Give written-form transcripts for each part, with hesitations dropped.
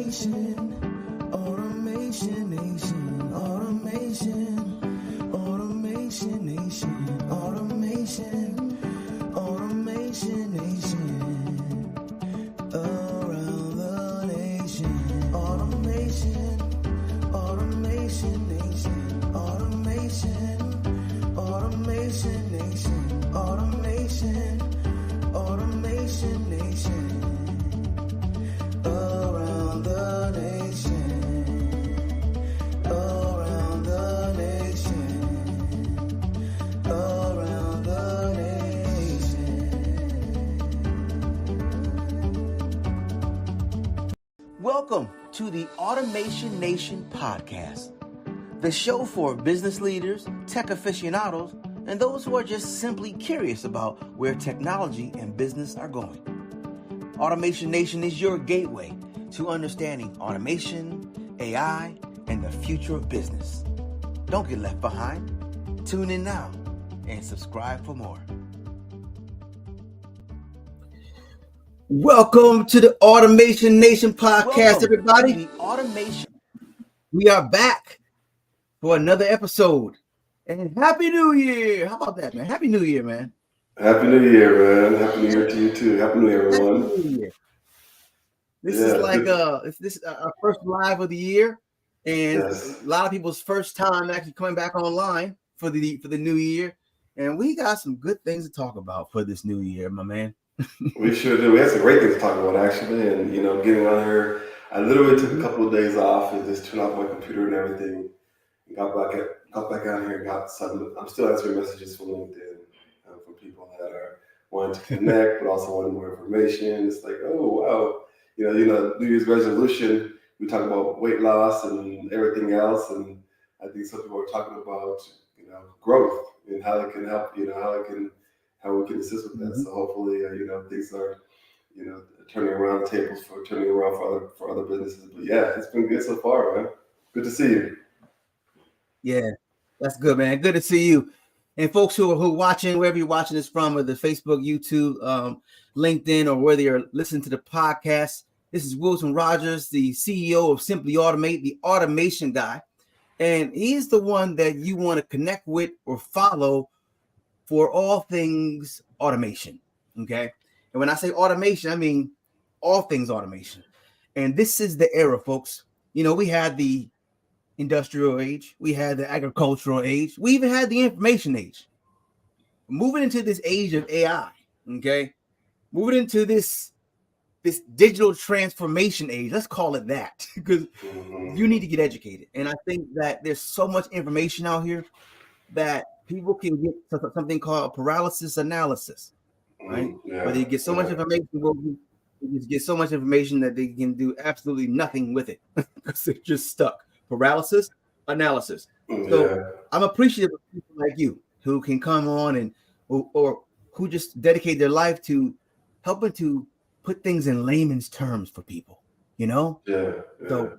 Automation Nation, Automation Nation, Automation Nation, around the nation. Automation Nation, Automation Nation, Automation Nation, around the nation. Welcome to the Automation Nation podcast, the show for business leaders, tech aficionados, and those who are just simply curious about where technology and business are going. Automation Nation is your gateway to understanding automation, AI, and the future of business. Don't get left behind. Tune in now and subscribe for more. Welcome to the Automation Nation podcast, everybody. We are back for another episode. And Happy New Year. How about that, man? Happy New Year, man. Happy New Year, man. Happy New Year to you, too. Happy New Year, everyone. Happy New Year. This is like this is our first live of the year. And a lot of people's first time actually coming back online for the new year. And we got some good things to talk about for this new year, my man. We sure do. We had some great things to talk about, actually. And, getting on here, I literally took a couple of days off and just turned off my computer and everything. Got back on here and got some. I'm still answering messages from LinkedIn from people that are wanting to connect, but also wanting more information. It's like, oh, wow. New Year's resolution, we talk about weight loss and everything else. And I think some people are talking about, growth and how it can help, how we can assist with that. So hopefully, things are, turning around for other businesses. But yeah, it's been good so far, man. Good to see you. Yeah, that's good, man. Good to see you. And folks who are watching, wherever you're watching this from, whether Facebook, YouTube, LinkedIn, or whether you're listening to the podcast, this is Wilton Rogers, the CEO of Simply Automate, the automation guy. And he's the one that you want to connect with or follow for all things automation, okay? And when I say automation, I mean all things automation. And this is the era, folks. We had the industrial age, we had the agricultural age, we even had the information age. Moving into this age of AI, okay? Moving into this digital transformation age, let's call it that, because you need to get educated. And I think that there's so much information out here that people can get something called paralysis analysis, right? Where they get so much information, they just get so much information that they can do absolutely nothing with it because they're just stuck. Paralysis analysis. So I'm appreciative of people like you who can come on and or who just dedicate their life to helping to put things in layman's terms for people, So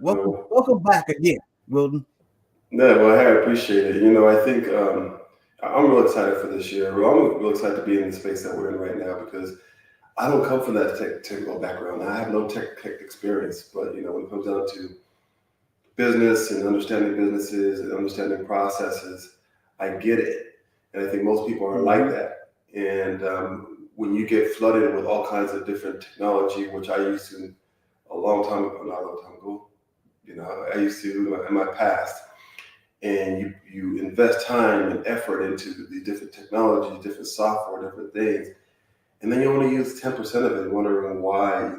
welcome back again, Wilton. Yeah, well, I appreciate it. I think I'm real excited for this year. I'm real excited to be in the space that we're in right now because I don't come from that technical background. I have no tech experience, but when it comes down to business and understanding businesses and understanding processes, I get it. And I think most people are like that. And when you get flooded with all kinds of different technology, which I used to not a long time ago, I used to in my past, and you invest time and effort into the different technology, different software, different things, and then you only use 10% of it, wondering why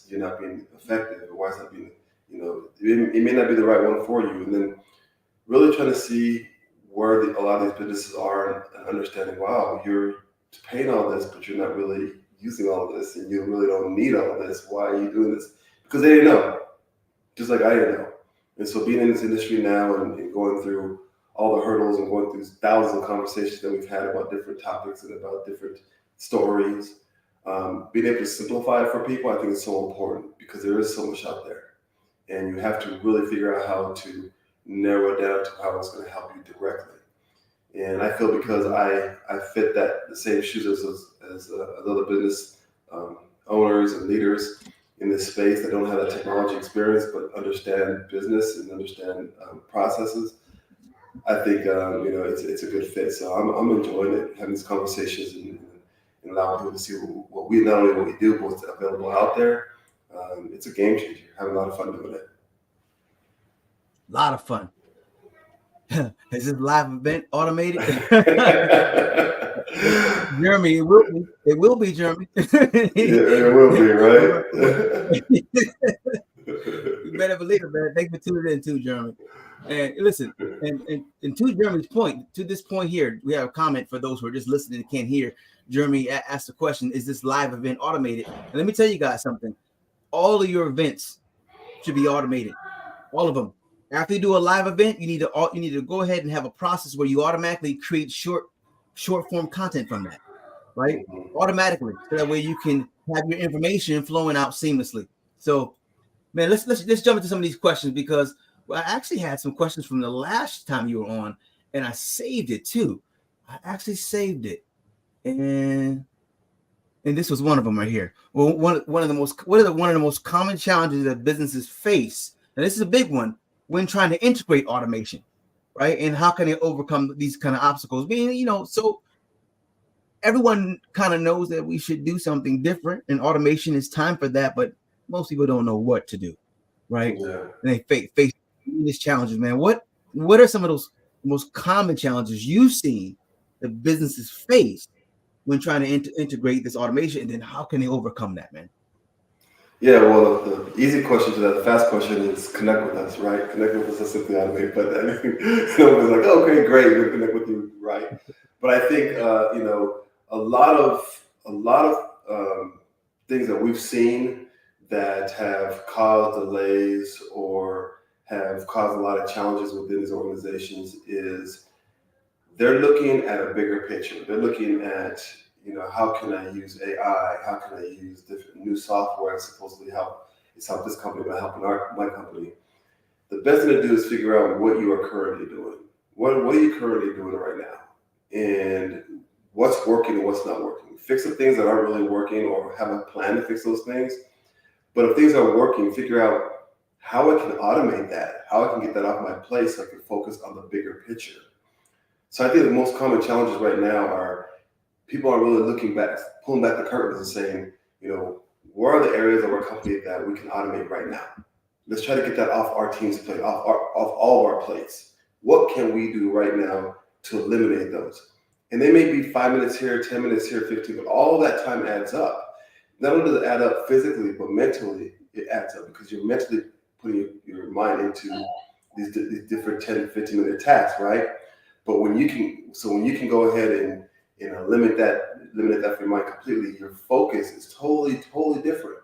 you're not being effective, or why it's not being, it may not be the right one for you, and then really trying to see where a lot of these businesses are and understanding, wow, you're paying all this, but you're not really using all of this, and you really don't need all of this. Why are you doing this? Because they didn't know, just like I didn't know. And so being in this industry now and going through all the hurdles and going through thousands of conversations that we've had about different topics and about different stories, being able to simplify it for people, I think is so important because there is so much out there. And you have to really figure out how to narrow it down to how it's going to help you directly. And I feel because I fit the same shoes as other business owners and leaders, in this space that don't have that technology experience but understand business and understand processes, I think it's a good fit. So I'm enjoying it, having these conversations and allowing people to see what we not only what we do, but what's available out there. It's a game changer. Having a lot of fun doing it. A lot of fun. Is this live event automated? Jeremy, it will be, Jeremy. It will be, right? You better believe it, man. Thanks for tuning in too, Jeremy. And listen, and to Jeremy's point, to this point here, we have a comment for those who are just listening and can't hear. Jeremy asked the question, is this live event automated? And let me tell you guys something. All of your events should be automated. All of them. After you do a live event, you need to go ahead and have a process where you automatically create short form content from that, right? Automatically, so that way you can have your information flowing out seamlessly. So, man, let's jump into some of these questions, because I actually had some questions from the last time you were on, and I saved it too. I actually saved it, and this was one of them right here. Well, one of the most common challenges that businesses face, and this is a big one, when trying to integrate automation, right? And how can they overcome these kind of obstacles? So everyone kind of knows that we should do something different, and automation is time for that, but most people don't know what to do, right? Yeah. And they face these challenges, man. What are some of those most common challenges you've seen that businesses face when trying to integrate this automation, and then how can they overcome that, man? Yeah, well, the easy question to that, the fast question is connect with us, right? Connect with us is simply automate, but someone's like, okay, great, we'll connect with you, right? But I think a lot of things that we've seen that have caused delays or have caused a lot of challenges within these organizations is they're looking at a bigger picture. They're looking at, how can I use AI? How can I use different new software that supposedly help this company by helping my company? The best thing to do is figure out what you are currently doing. What are you currently doing right now? And what's working and what's not working. Fix the things that aren't really working, or have a plan to fix those things. But if things are working, figure out how I can automate that, how I can get that off my plate so I can focus on the bigger picture. So I think the most common challenges right now are people are really looking back, pulling back the curtains and saying, where are the areas of our company that we can automate right now? Let's try to get that off our team's plate, off all of our plates. What can we do right now to eliminate those? And they may be 5 minutes here, 10 minutes here, 15, but all that time adds up. Not only does it add up physically, but mentally it adds up, because you're mentally putting your mind into these different 10, 15-minute tasks, right? But when you can go ahead and eliminate that from your mind completely, your focus is totally different.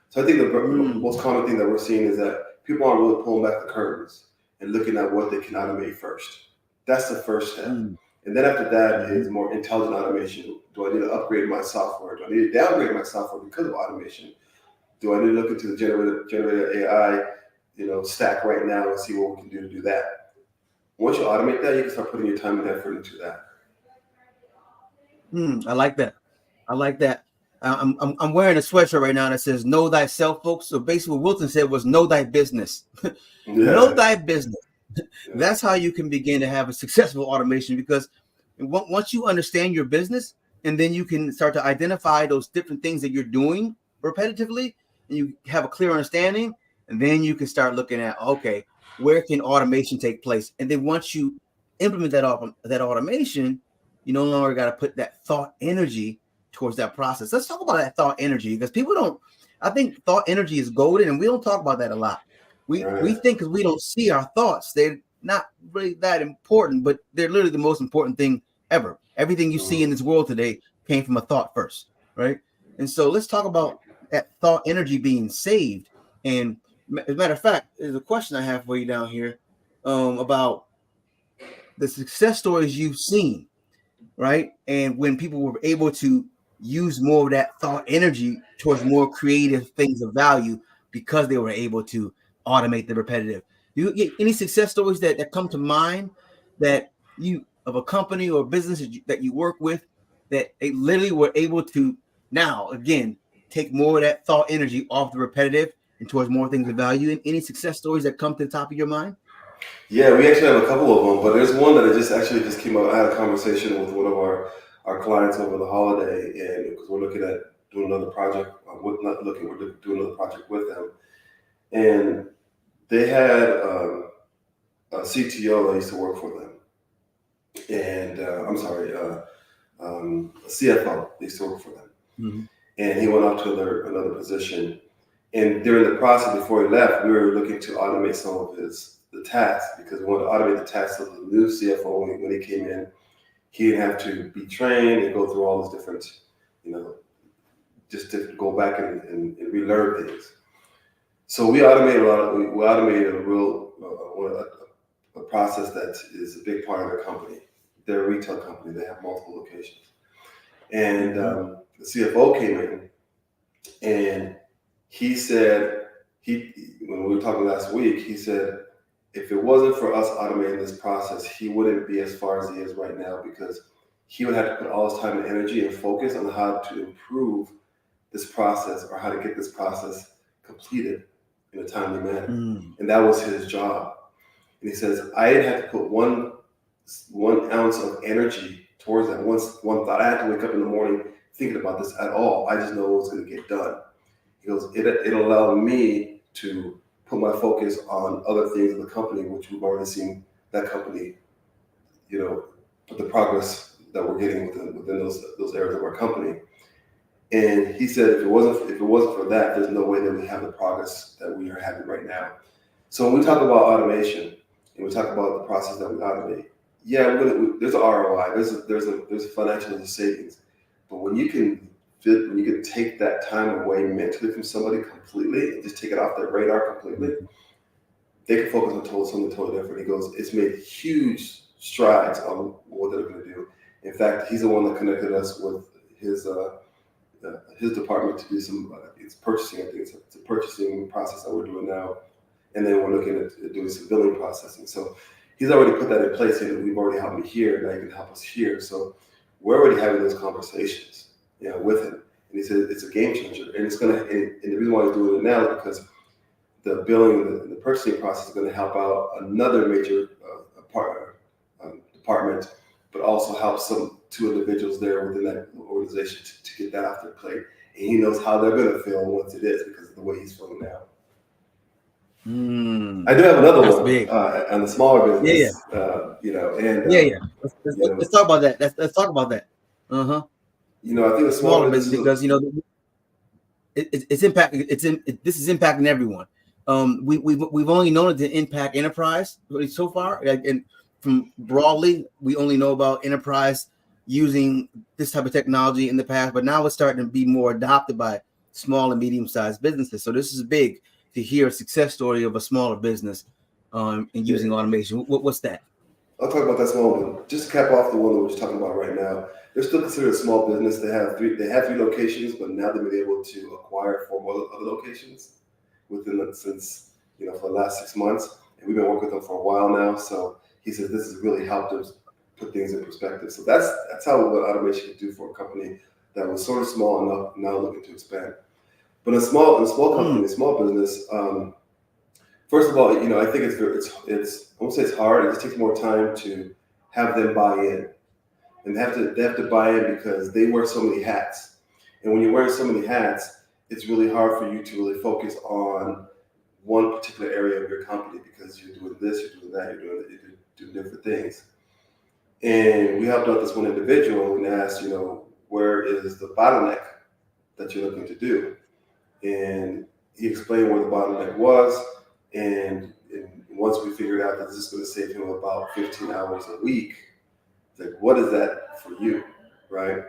So I think the most common thing that we're seeing is that people aren't really pulling back the curtains and looking at what they can automate first. That's the first step. And then after that is more intelligent automation. Do I need to upgrade my software? Do I need to downgrade my software because of automation? Do I need to look into the generated AI, stack right now and see what we can do to do that? Once you automate that, you can start putting your time and effort into that. I like that. I'm wearing a sweatshirt right now that says "Know thyself," folks. So basically, what Wilton said was "Know thy business." Know thy business. Yeah. That's how you can begin to have a successful automation, because once you understand your business, and then you can start to identify those different things that you're doing repetitively, and you have a clear understanding, and then you can start looking at, okay, where can automation take place? And then once you implement that automation, you no longer got to put that thought energy towards that process. Let's talk about that thought energy, because I think thought energy is golden, and we don't talk about that a lot. We think because we don't see our thoughts, they're not really that important, but they're literally the most important thing ever. Everything you see in this world today came from a thought first, right? And so let's talk about that thought energy being saved. And as a matter of fact, there's a question I have for you down here about the success stories you've seen, right? And when people were able to use more of that thought energy towards more creative things of value because they were able to automate the repetitive. Do you get any success stories that come to mind that you, of a company or business that you work with, that they literally were able to now, again, take more of that thought energy off the repetitive and towards more things of value? And any success stories that come to the top of your mind? Yeah, we actually have a couple of them, but there's one that just came up. I had a conversation with one of our clients over the holiday, and because we're looking at doing another project, we're doing another project with them, and they had a CTO that used to work for them, and a CFO that used to work for them, Mm-hmm. and he went off to another position. And during the process before he left, we were looking to automate some of the tasks, because we wanted to automate the tasks of the new CFO when he came in. He didn't have to be trained and go through all these different, just to go back and relearn things. So we automated a process that is a big part of their company. They're a retail company. They have multiple locations. And the CFO came in, and he said, when we were talking last week, he said, if it wasn't for us automating this process, he wouldn't be as far as he is right now, because he would have to put all his time and energy and focus on how to improve this process, or how to get this process completed in a timely manner. And that was his job. And he says, I didn't have to put one ounce of energy towards that, one thought. I had to wake up in the morning thinking about this at all. I just know it was going to get done. He goes, it allowed me to put my focus on other things in the company, which we've already seen that company, the progress that we're getting within those areas of our company. And he said, if it wasn't for that, there's no way that we have the progress that we are having right now. So when we talk about automation and we talk about the process that we automate, there's an ROI, there's a financial savings, but when you can take that time away mentally from somebody completely and just take it off their radar completely, they can focus on something totally different. He goes, it's made huge strides on what they're going to do. In fact, he's the one that connected us with his department to do some it's purchasing. I think it's a purchasing process that we're doing now, and then we're looking at doing some billing processing. So he's already put that in place, and we've already helped me here. Now he can help us here. So we're already having those conversations, with him. And he said it's a game changer, and it's gonna. And the reason why he's doing it now is because the billing and the purchasing process is going to help out another major department, but also help two individuals there within that organization to get that off their plate. And he knows how they're going to feel once it is, because of the way he's feeling now. I do have another one big. On the smaller business. Let's talk about that. Let's talk about that. I think the smaller business, because it's impacting. This is impacting everyone. We've only known it to impact enterprise so far, and from broadly, we only know about enterprise using this type of technology in the past, but now it's starting to be more adopted by small and medium-sized businesses. So this is big to hear a success story of a smaller business and using automation. What's that? I'll talk about that small one. Just to cap off the one that we're just talking about right now. They're still considered a small business. They have three locations, but now they've been able to acquire 4 other locations since for the last 6 months, and we've been working with them for a while now. So he says this has really helped us put things in perspective. So that's what automation can do for a company that was sort of small enough, now looking to expand. But a small company, a small business, first of all, I think it's I won't say it's hard. It just takes more time to have them buy in, and they have to buy in because they wear so many hats. And when you're wearing so many hats, it's really hard for you to really focus on one particular area of your company, because you're doing this, you're doing that, you're doing different things. And we helped out this one individual and asked, where is the bottleneck that you're looking to do? And he explained where the bottleneck was. And once we figured out that this is going to save him about 15 hours a week, it's like, what is that for you, right?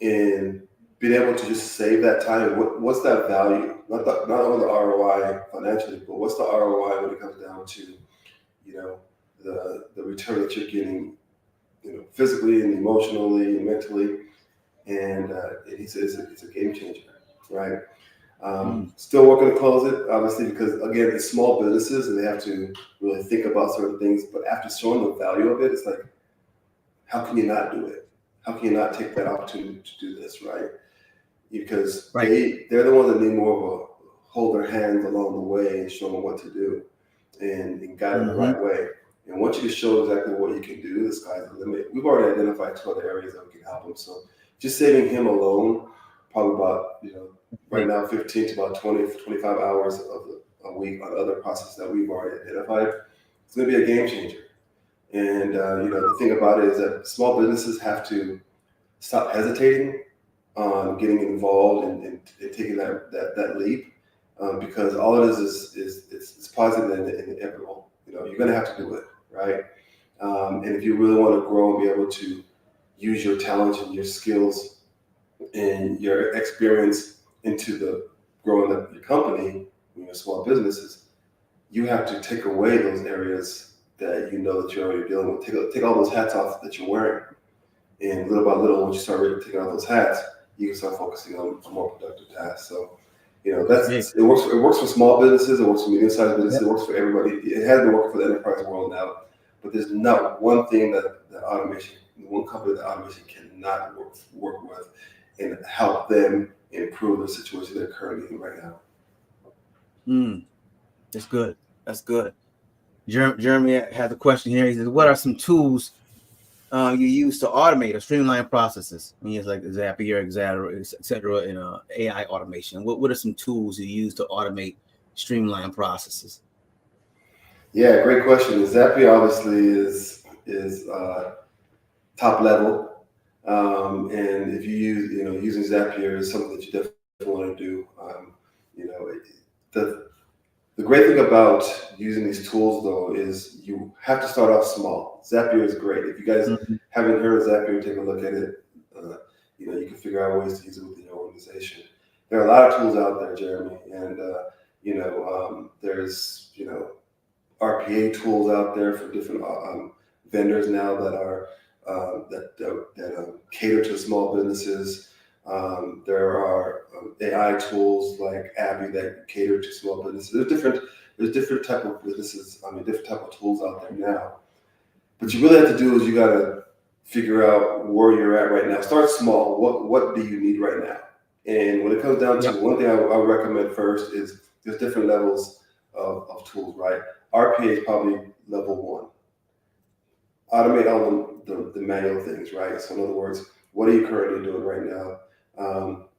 And being able to just save that time, what's that value? Not only the ROI financially, but what's the ROI when it comes down to, the return that you're getting, physically and emotionally and mentally. And he says it's a game changer, right? Still working to close it, obviously, because again, it's small businesses and they have to really think about certain things. But after showing the value of it, it's like, how can you not do it? How can you not take that opportunity to do this, right? because Right. they're the ones that need more of a hold their hands along the way and show them what to do and guide them the right way. And once you can show exactly what you can do, the sky's the limit. We've already identified 2 other areas that we can help him. So just saving him alone, probably about, right now 15 to about 20, 25 hours of a week on other processes that we've already identified. It's going to be a game changer. And the thing about it is that small businesses have to stop hesitating on getting involved and taking that leap, because all it is it's positive and inevitable. You're going to have to do it, right? And if you really want to grow and be able to use your talents and your skills and your experience into the growing up your company, your small businesses, you have to take away those areas that that you're already dealing with. Take all those hats off that you're wearing, and little by little, once you start really taking off those hats, you can start focusing on more productive tasks. So, it works for small businesses, it works for medium-sized businesses, it works for everybody. It has been working for the enterprise world now, but there's not one thing that one company that automation cannot work with and help them improve the situation they're currently in right now. That's good. That's good. Jeremy has a question here. He says, "What are some tools you use to automate or streamline processes?" I mean, it's like Zapier, etc. In AI automation. What are some tools you use to automate, streamline processes? Yeah, great question. Zapier obviously is top level, and if you use using Zapier is something that you definitely want to do. The great thing about using these tools, though, is you have to start off small. Zapier is great. If you guys haven't heard of Zapier, take a look at it. You can figure out ways to use it within your organization. There are a lot of tools out there, Jeremy, and there's RPA tools out there for different vendors now that are that cater to small businesses. There are AI tools like Abby that cater to small businesses. There's different type of businesses. Different type of tools out there now. But you really have to do is you got to figure out where you're at right now. Start small. What do you need right now? And when it comes down to one thing I would recommend first is there's different levels of tools, right? RPA is probably level 1. Automate all the manual things, right? So in other words, what are you currently doing right now?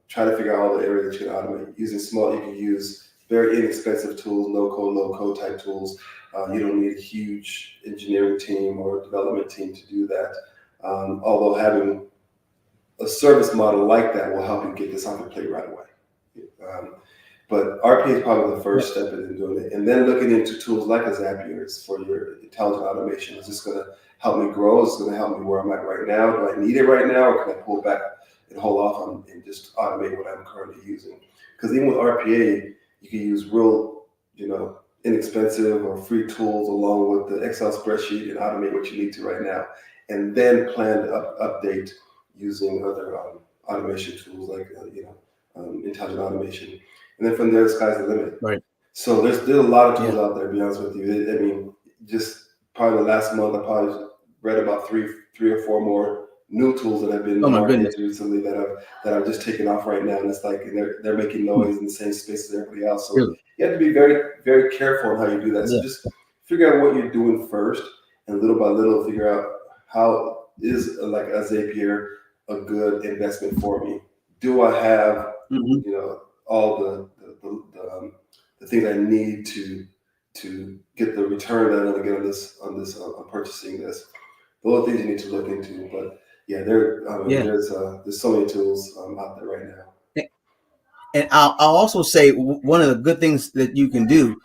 Try to figure out all the areas that you can automate. You can use very inexpensive tools, no code, low code type tools. You don't need a huge engineering team or development team to do that. Although having a service model like that will help you get this on your plate right away. But RPA is probably the first step in doing it. And then looking into tools like a Zapier for your intelligent automation. Is this going to help me grow? Is it going to help me where I'm at right now? Do I need it right now? Or can I pull back and hold off and just automate what I'm currently using? Because even with RPA, you can use real, inexpensive or free tools along with the Excel spreadsheet and automate what you need to right now. And then plan to update using other automation tools like, intelligent automation. And then from there, the sky's the limit. Right. So there's a lot of tools out there, to be honest with you. Just probably the last month, I probably read about three or four more new tools that have been marketed recently that are just taking off right now. And it's like they're making noise in the same space as everybody else. So you have to be very, very careful on how you do that. So just figure out what you're doing first, and little by little figure out how is like a Zapier a good investment for me. Do I have all the things I need to get the return that I'm going to get on purchasing this? Those are things you need to look into. But there's so many tools out there right now. And I'll also say one of the good things that you can do,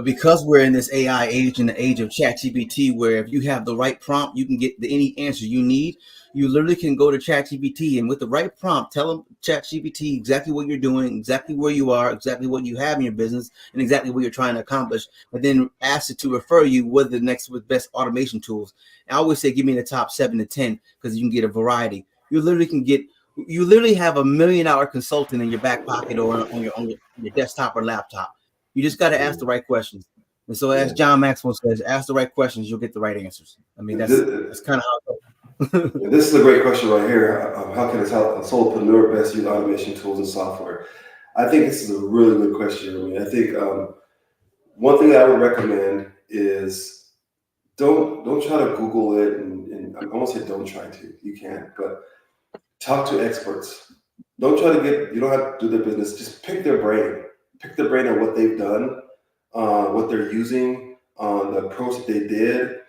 because we're in this AI age, in the age of ChatGPT, where if you have the right prompt, you can get any answer you need. You literally can go to ChatGPT, and with the right prompt, tell them ChatGPT exactly what you're doing, exactly where you are, exactly what you have in your business, and exactly what you're trying to accomplish. And then ask it to refer you with the next with best automation tools. And I always say, give me the top 7 to 10 because you can get a variety. You literally have $1 million consultant in your back pocket or on your desktop or laptop. You just got to ask the right questions. And so, as John Maxwell says, ask the right questions, you'll get the right answers. I mean, that's kind of how it goes. And this is a great question right here. How can a solopreneur best use automation tools and software? I think this is a really good question. I mean, I think one thing that I would recommend is don't try to Google it, and I won't say don't try to. You can, but talk to experts. Don't try to get. You don't have to do their business. Just pick their brain. Pick their brain on what they've done, what they're using, on the approach that they did,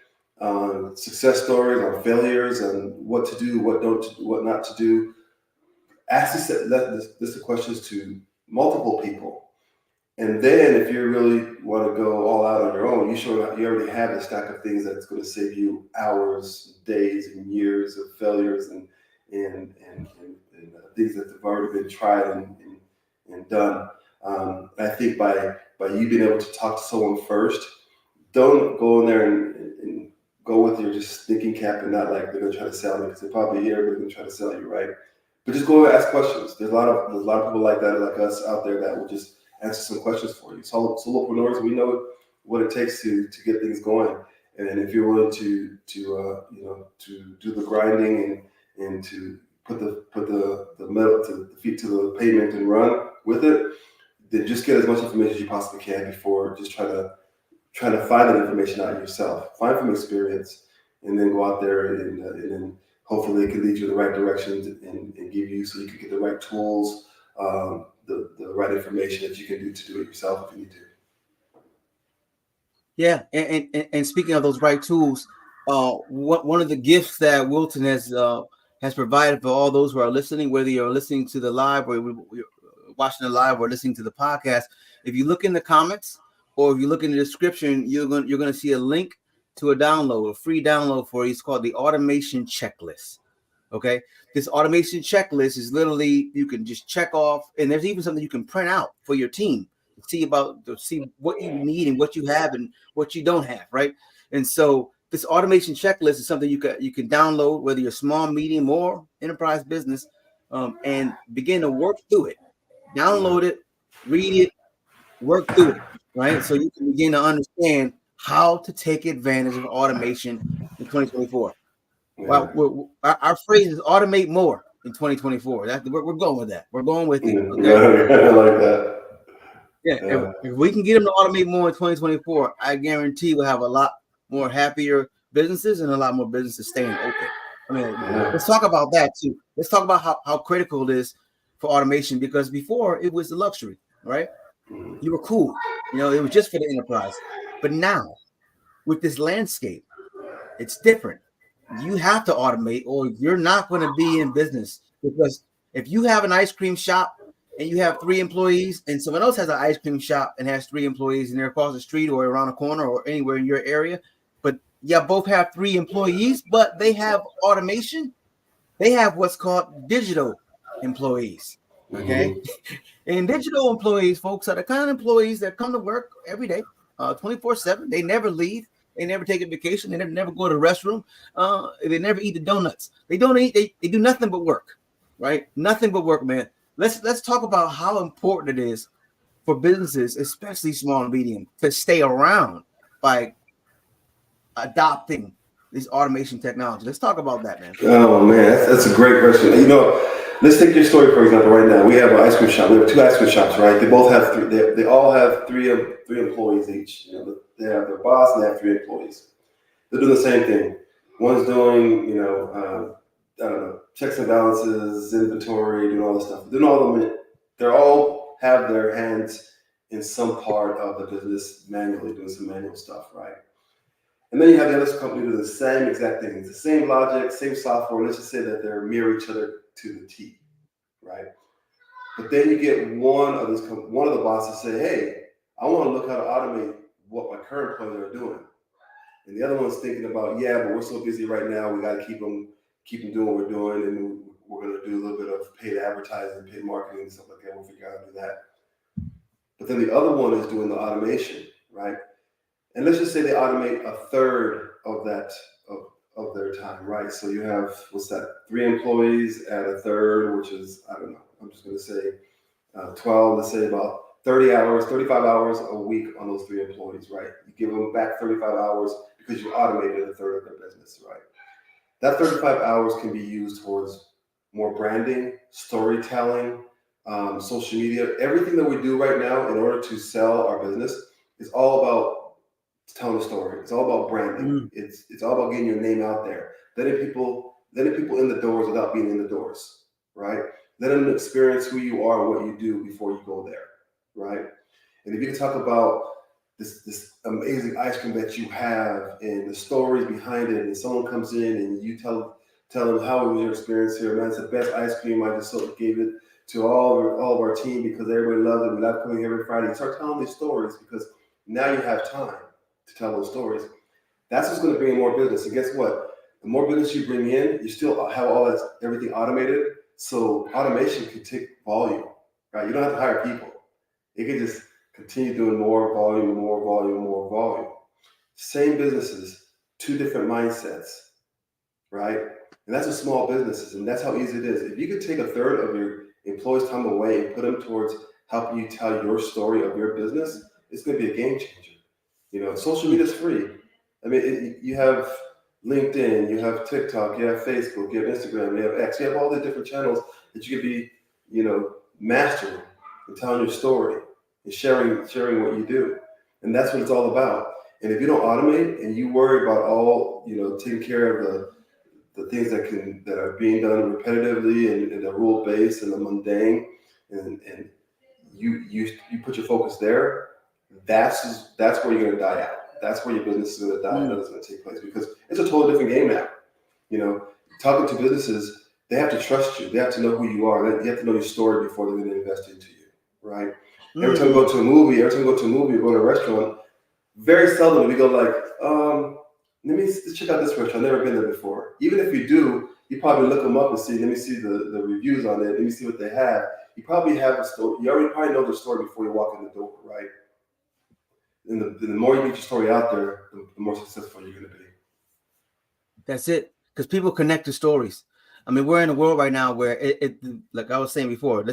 success stories, on failures, and what to do, what not to do. Ask this questions to multiple people, and then if you really want to go all out on your own, you already have a stack of things that's going to save you hours, days, and years of failures and things that have already been tried and done. I think by you being able to talk to someone first, don't go in there and go with your just thinking cap and not like they're gonna try to sell you, because they're probably here, but they're gonna try to sell you, right? But just go and ask questions. There's a lot of people like that, like us out there, that will just answer some questions for you. Solopreneurs, we know what it takes to get things going, and if you're willing to do the grinding and to put the metal to the feet to the pavement and run with it, then just get as much information as you possibly can before just trying to find that information out yourself. Find from experience, and then go out there and then hopefully it can lead you in the right directions and give you, so you can get the right tools, the right information that you can do to do it yourself if you need to. Yeah, and speaking of those right tools, one of the gifts that Wilton has provided for all those who are listening, whether you're listening to the live or you're watching the live or listening to the podcast, if you look in the comments or if you look in the description, you're going to see a link to a free download for you. It's called the Automation Checklist. Okay, this automation checklist is literally, you can just check off, and there's even something you can print out for your team to see what you need and what you have and what you don't have, right? And so this automation checklist is something you can download, whether you're small, medium, or enterprise business, and begin to work through it. Download it, read it, work through it, right? So you can begin to understand how to take advantage of automation in 2024. Yeah. Well, our phrase is automate more in 2024. We're going with that. We're going with it. Okay? I like that. Yeah. If we can get them to automate more in 2024, I guarantee we'll have a lot more happier businesses and a lot more businesses staying open. I mean, let's talk about that too. Let's talk about how critical it is for automation, because before it was a luxury, right? You were cool. It was just for the enterprise. But now, with this landscape, it's different. You have to automate or you're not going to be in business, because if you have an ice cream shop and you have 3 employees and someone else has an ice cream shop and has 3 employees and they're across the street or around the corner or anywhere in your area, but both have 3 employees, but they have automation, they have what's called digital employees. Okay. And digital employees, folks, are the kind of employees that come to work every day, 24/7. They never leave. They never take a vacation. They never go to the restroom. They never eat the donuts. They don't eat. They do nothing but work, right? Nothing but work, man. Let's talk about how important it is for businesses, especially small and medium, to stay around by adopting this automation technology. Let's talk about that, man. Oh man, that's a great question. Let's take your story for example. Right now, we have an ice cream shop. We have 2 ice cream shops, right? They both have 3. They all have 3 employees each. They have their boss and they have 3 employees. They're doing the same thing. One's doing, I don't know, checks and balances, inventory, doing all this stuff. They all have their hands in some part of the business manually, doing some manual stuff, right? And then you have the other company doing the same exact thing. It's the same logic, same software. Let's just say that they're mirror each other to the T, right? But then you get one of the bosses say, "Hey, I want to look how to automate what my current employees are doing," and the other one's thinking about, "Yeah, but we're so busy right now. We got to keep them doing what we're doing, and we're going to do a little bit of paid advertising, paid marketing, and stuff like that. We'll figure out how to do that." But then the other one is doing the automation, right? And let's just say they automate a third of that of their time, right? So you have, 3 employees at a third, which is, I don't know, I'm just going to say 12, let's say about 30 hours, 35 hours a week on those 3 employees, right? You give them back 35 hours because you automated a third of their business, right? that 35 hours can be used towards more branding, storytelling, social media. Everything that we do right now in order to sell our business is all about telling a story. It's all about branding. It's all about getting your name out there. Letting people in the doors without being in the doors, right? Let them experience who you are and what you do before you go there, right? And if you can talk about this amazing ice cream that you have and the stories behind it, and someone comes in and you tell them how it was your experience here, man, it's the best ice cream. I just sort of gave it to all of our team because everybody loves it. We love coming every Friday. You start telling these stories because now you have time to tell those stories. That's what's going to bring in more business. And guess what? The more business you bring in, you still have everything automated. So automation can take volume, right? You don't have to hire people. You can just continue doing more volume, more volume, more volume. Same businesses, two different mindsets, right? And that's what small businesses, and that's how easy it is. If you could take a third of your employees' time away and put them towards helping you tell your story of your business, it's going to be a game changer. You know, social media is free. I mean, you have LinkedIn, you have TikTok, you have Facebook, you have Instagram, you have X, you have all the different channels that you could be, mastering and telling your story and sharing what you do. And that's what it's all about. And if you don't automate and you worry about all, taking care of the things that are being done repetitively and the rule based and the mundane, and you put your focus there, that's where you're gonna die out. That's where your business is gonna die. That's gonna take place because it's a totally different game now. Talking to businesses, they have to trust you. They have to know who you are. You have to know your story before they're gonna invest into you, right? Every time we go to a movie, or go to a restaurant, very seldom we go like, let me check out this restaurant. I've never been there before. Even if you do, you probably look them up and see, let me see the reviews on it. Let me see what they have. You probably have a story. You already probably know the story before you walk in the door, right? And the more you get your story out there, the more successful you're going to be. That's it. Because people connect to stories. I mean, we're in a world right now where it like I was saying before,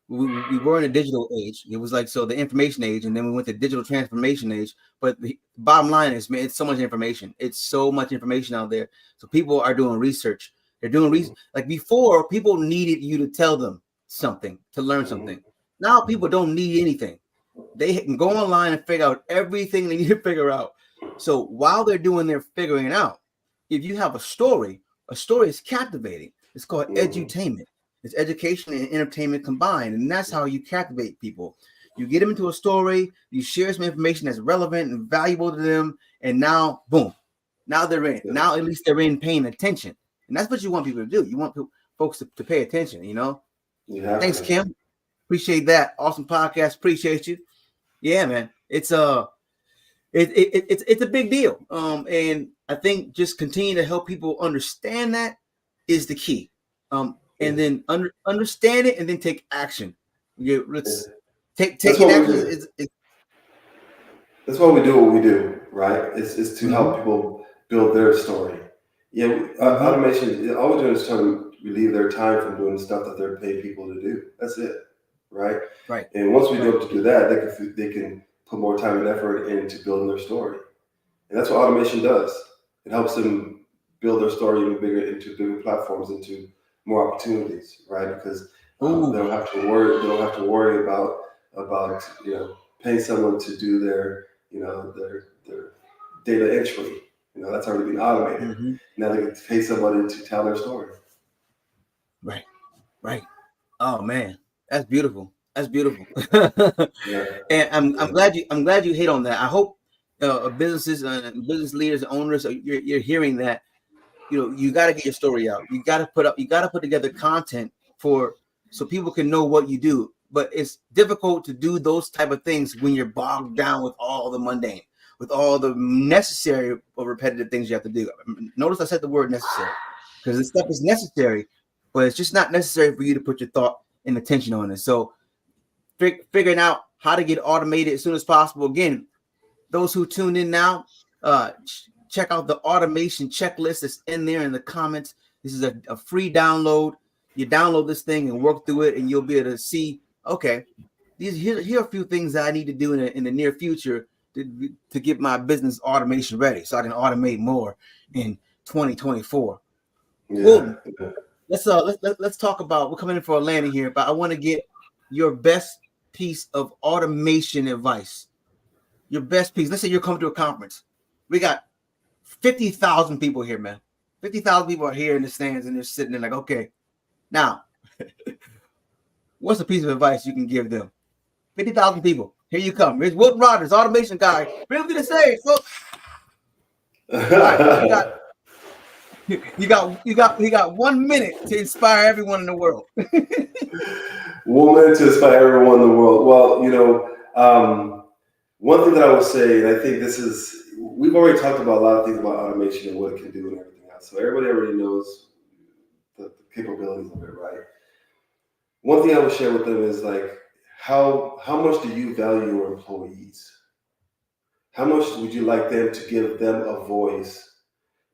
we were in a digital age. It was like, so the information age, and then we went to digital transformation age. But the bottom line is, man, it's so much information. It's so much information out there. So people are doing research. They're doing research. Like before, people needed you to tell them something, to learn something. Now people don't need anything. They can go online and figure out everything they need to figure out. So while they're doing their figuring it out, if you have a story is captivating. It's called edutainment. It's education and entertainment combined, and that's how you captivate people. You get them into a story, you share some information that's relevant and valuable to them, and now, boom, now they're in. Now at least they're in paying attention, and that's what you want people to do. You want folks to pay attention. Thanks, Kim. Appreciate that. Awesome podcast. Appreciate you. Yeah, man. It's a big deal. And I think just continue to help people understand that is the key. And then understand it and then take action. Let's taking action. That's why we do what we do, right? It's to help people build their story. Yeah, automation, all we're doing is trying to relieve their time from doing the stuff that they're paying people to do. That's it, right? Right. And once we go to do that, they can put more time and effort into building their story. And that's what automation does. It helps them build their story even bigger, into bigger platforms, into more opportunities, right? Because they don't have to worry. They don't have to worry about paying someone to do their data entry. That's already been automated. Now they can pay somebody to tell their story. Right. Oh man, that's beautiful. That's beautiful. Yeah. And I'm glad you hit on that. I hope businesses and business leaders and owners, you're hearing that. You got to get your story out. You got to put together content so people can know what you do. But it's difficult to do those type of things when you're bogged down with all the mundane, with all the necessary or repetitive things you have to do. Notice I said the word necessary, because this stuff is necessary, but it's just not necessary for you to put your thought and attention on it. So figuring out how to get automated as soon as possible. Again, those who tune in now, check out the automation checklist that's in there in the comments. This is a free download. You download this thing and work through it, and you'll be able to see, okay, here are a few things that I need to do in the near future to get my business automation ready, so I can automate more in 2024. Wilton, let's talk about, we're coming in for a landing here, but I want to get your best piece of automation advice. Your best piece. Let's say you're coming to a conference. We got 50,000 people here, man. 50,000 people are here in the stands, and they're sitting there like, okay, now, what's a piece of advice you can give them? 50,000 people. Here you come. Here's Wilton Rogers, automation guy. Bring him to the stage, folks. All right, you got 1 minute to inspire everyone in the world. 1 minute to inspire everyone in the world. Well, one thing that I would say, and I think we've already talked about a lot of things about automation and what it can do and everything else. So everybody already knows the capabilities of it, right? One thing I would share with them is like, how much do you value your employees? How much would you like them to give them a voice,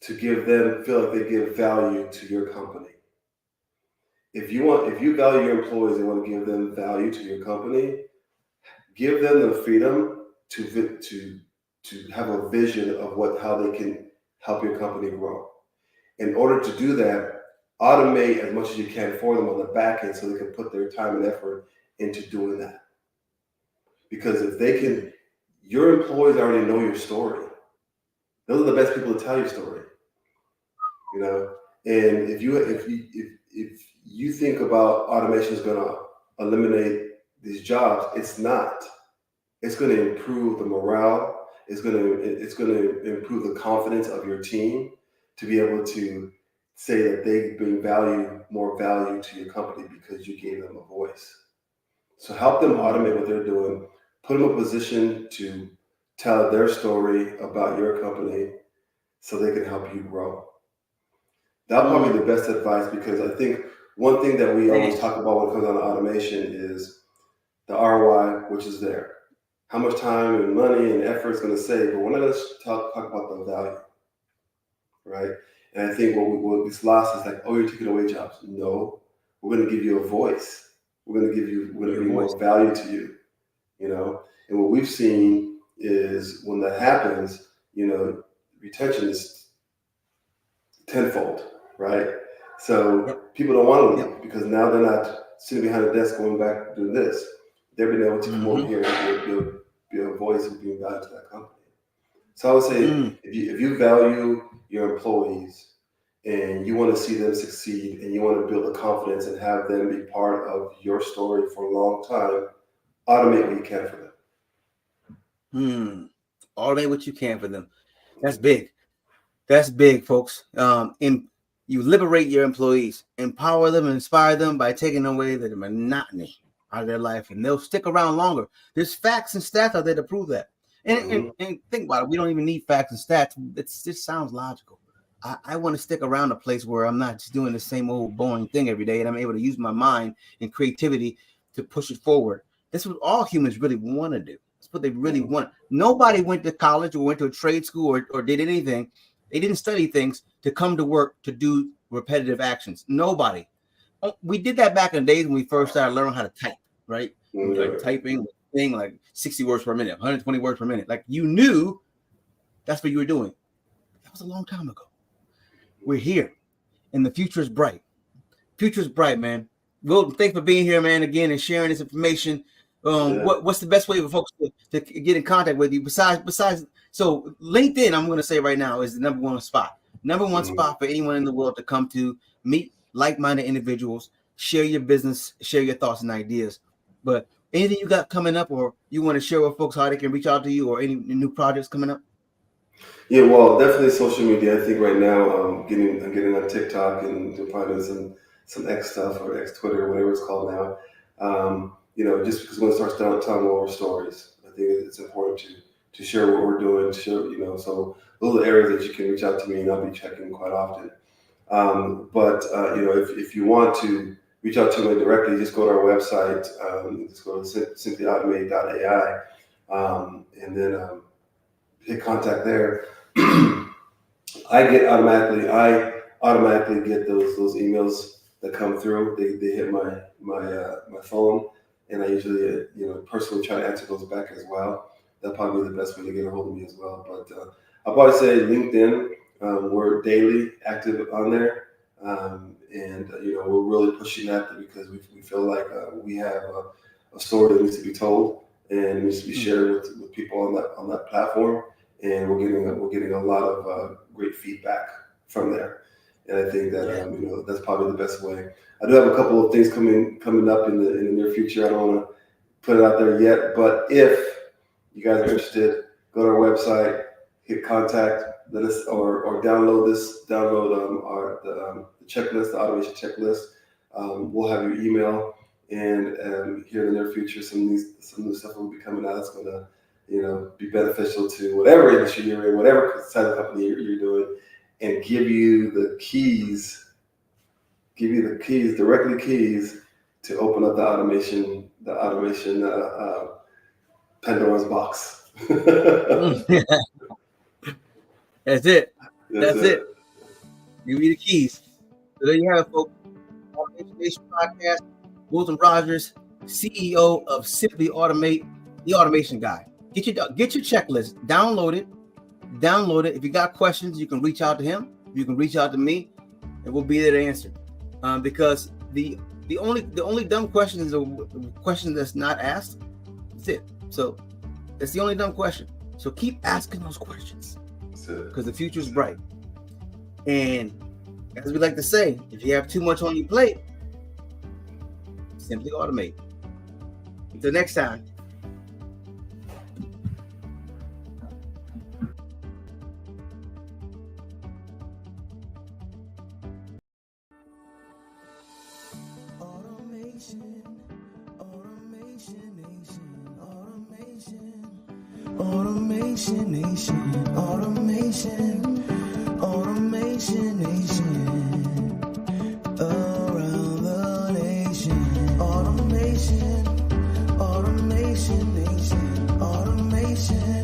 to give them, feel like they give value to your company? If you value your employees and want to give them value to your company, give them the freedom to have a vision of how they can help your company grow. In order to do that, automate as much as you can for them on the back end so they can put their time and effort into doing that. Because if they can, your employees already know your story. Those are the best people to tell your story. And if you think about automation is going to eliminate these jobs, it's not. It's going to improve the morale. It's going to improve the confidence of your team to be able to say that they bring more value to your company because you gave them a voice. So help them automate what they're doing. Put them in a position to tell their story about your company so they can help you grow. That'll probably be the best advice, because I think one thing that we always talk about when it comes down to automation is the ROI, which is there. How much time and money and effort it's going to save, but we're not going to talk about the value, right? And I think what gets lost is like, oh, you're taking away jobs. No, we're going to give you a voice. We're going to bring more value to you, And what we've seen is when that happens, retention is tenfold, right? So people don't want to leave because now they're not sitting behind a desk going back doing this. They've been able to come over here and be a voice and be value to that company. So I would say if you value your employees and you want to see them succeed and you want to build the confidence and have them be part of your story for a long time, automate what you can for them. Automate what you can for them. That's big. That's big, folks. You liberate your employees, empower them, and inspire them by taking away the monotony out of their life, and they'll stick around longer. There's facts and stats out there to prove that. And think about it. We don't even need facts and stats. It just sounds logical. I want to stick around a place where I'm not just doing the same old boring thing every day, and I'm able to use my mind and creativity to push it forward. That's what all humans really want to do. That's what they really want. Nobody went to college or went to a trade school or did anything. They didn't study things to come to work to do repetitive actions. Nobody. We did that back in the days when we first started learning how to type, right? Like typing thing like 60 words per minute, 120 words per minute. Like you knew that's what you were doing. That was a long time ago. We're here, and the future is bright. Future is bright, man. Wilton, thanks for being here, man, again, and sharing this information. What's the best way for folks to get in contact with you besides? So LinkedIn, I'm going to say right now, is the number one spot. Number one spot for anyone in the world to come to meet like-minded individuals, share your business, share your thoughts and ideas. But anything you got coming up, or you want to share with folks how they can reach out to you, or any new projects coming up? Yeah, well, definitely social media. I think right now I'm getting on TikTok and probably some X stuff or X Twitter, whatever it's called now. Just because when it starts telling more stories, I think it's important to share what we're doing. So those are areas that you can reach out to me, and I'll be checking quite often. If you want to reach out to me directly, just go to our website. Just go to simplyautomate.ai, and then hit contact there. I automatically get those emails that come through. They hit my phone, and I usually personally try to answer those back as well. That'll probably be the best way to get a hold of me as well. But I'll probably say LinkedIn. We're daily active on there. And we're really pushing that because we feel like we have a story that needs to be told and needs to be shared with people on that platform. And we're getting a lot of great feedback from there. And I think that that's probably the best way. I do have a couple of things coming up in the near future. I don't want to put it out there yet, but if you guys are interested, go to our website, hit contact, let us or download the checklist, the automation checklist. We'll have your email, and here in the near future, some new stuff will be coming out. That's going to be beneficial to whatever industry you're in, whatever side of the company you're doing, and give you the keys, directly keys to open up the automation Pandora's box. That's it. That's it. Give me the keys. So there you have it, folks. Automation Nation Podcast. Wilton Rogers, CEO of Simply Automate, the automation guy. Get your checklist. Download it. If you got questions, you can reach out to him. You can reach out to me, and we'll be there to answer. Because the only dumb question is a question that's not asked. That's it. So that's the only dumb question. So keep asking those questions because the future is bright. And as we like to say, if you have too much on your plate, simply automate. Until next time. Automation Nation, Automation Nation, around the nation. Automation Nation, Automation.